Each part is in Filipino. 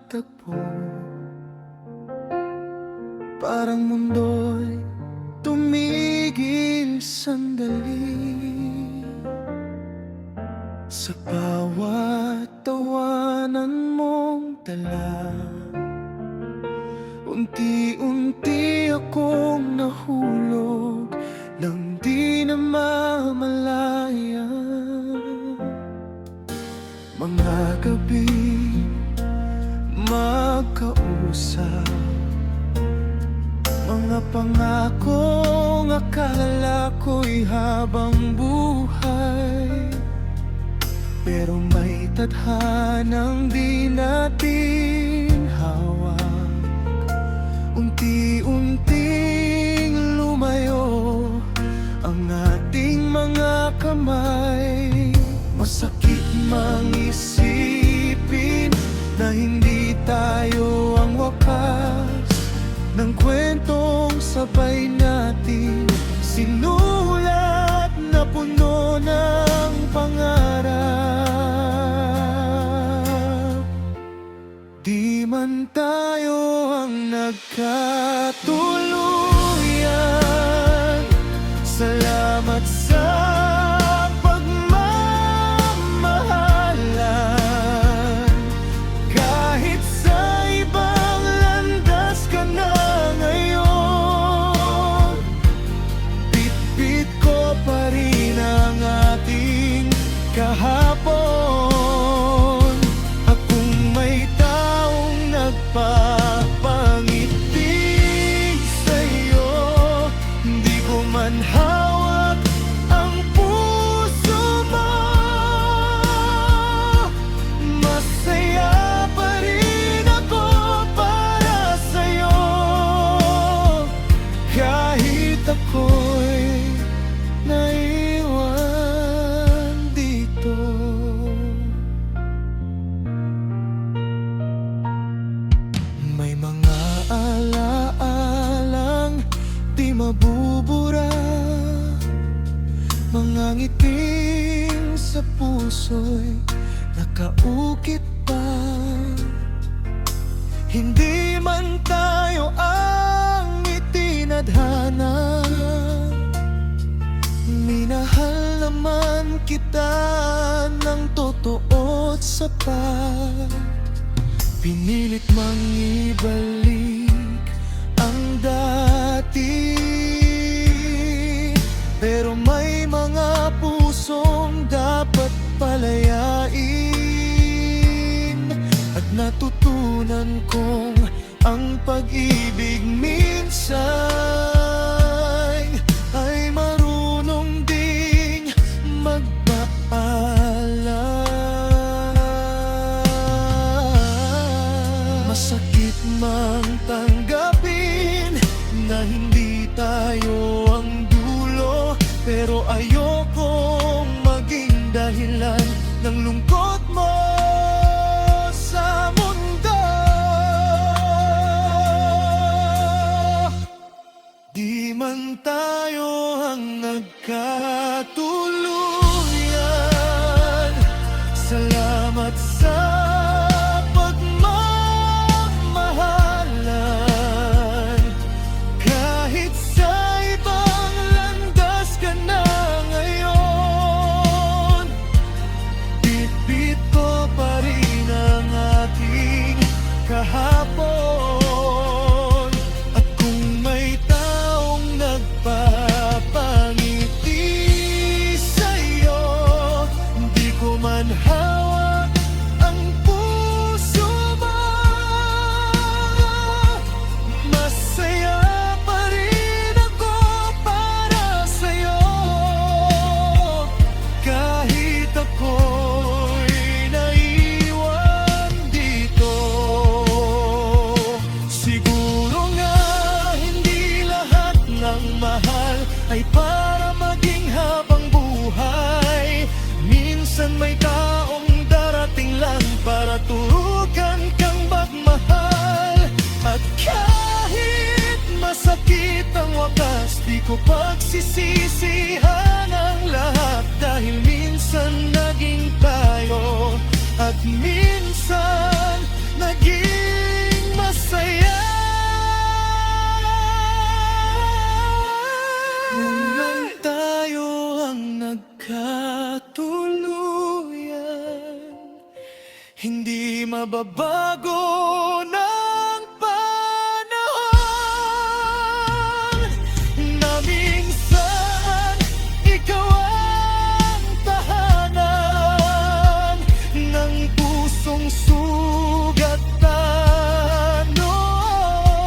magtagpo. Parang mundo'y tumigil sandali sa bawat tawanan mong dala. Unti-unti akong nahulog nang di na mamalaya. Mga gabi magkausap, mga pangakong akala ko'y habang buhay, pero may tadhanang di natin hawak. Unti-unting lumayo ang ating mga kamay. Masakit mang isipin na hindi tayo ang wakas ng kwentong sabay natin sinulat na puno ng pangarap. Di man tayo ang nagkatuluyan, salamat sa pagmamahalan. Kahit sa ibang landas ka na ngayon, bit-bit ko pa rin ang ating kahapon. At kung may taong nagpapangiti sa'yo, di ko man hawak ang puso mo, masaya pa rin ako para sa'yo. Kahit ako'y naiwan dito. May mga alaalang di mabubura, mga ngiting sa puso'y nakaukit pa. Hindi man tayo ang itinadhana, minahal naman kita ng totoo't sapat. Pinilit mang ibalik ang dati, pero may mga pusong dapat palayain. At natutunan kong ang pag-ibig minsan ay marunong ding magpaalam. Masakit mang tanggapin na hindi tayo ang dulo, pero ayokong maging dahilan ng lungkot mo sa mundo. Di man tayo ang nagkatuluyan, salamat sa pagmamahalan. Kahit sa ibang landas ka na ngayon, bit-bit ko pa rin ang ating kahapon. At kung may taong nagpapangiti sa'yo, di ko man hawak ang puso mo, masaya pa rin ako para sa'yo. Kahit ako'y naiwan dito. Siguro nga hindi lahat ng mahal ay para maging habang buhay. Minsan may taong darating lang para turukan kang magmahal. At kahit masakit ang wakas, di ko pagsisisihan ang lahat. Dahil minsan naging tayo at minsan naging masaya. Kung lang tayo ang nagkatuluyan, hindi mababago ng panahon na minsan ikaw ang tahanan ng pusong sugatan noon.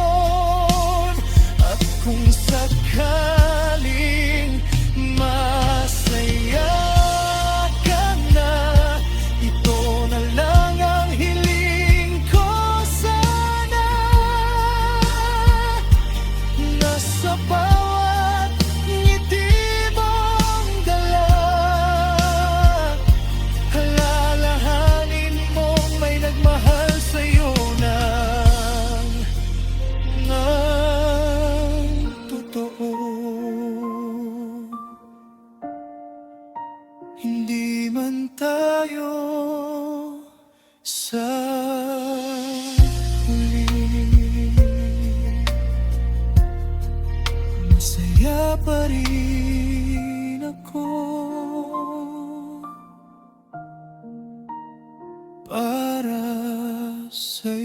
At kung sakaling masaya ka na, ito na lang ang hiling ko sana. Nasa bawat ngiti mong dala, alalahanin mong may nagmahal sa'yo ng totoo. Hindi man tayo sa huli, masaya pa rin ako para sa'yo.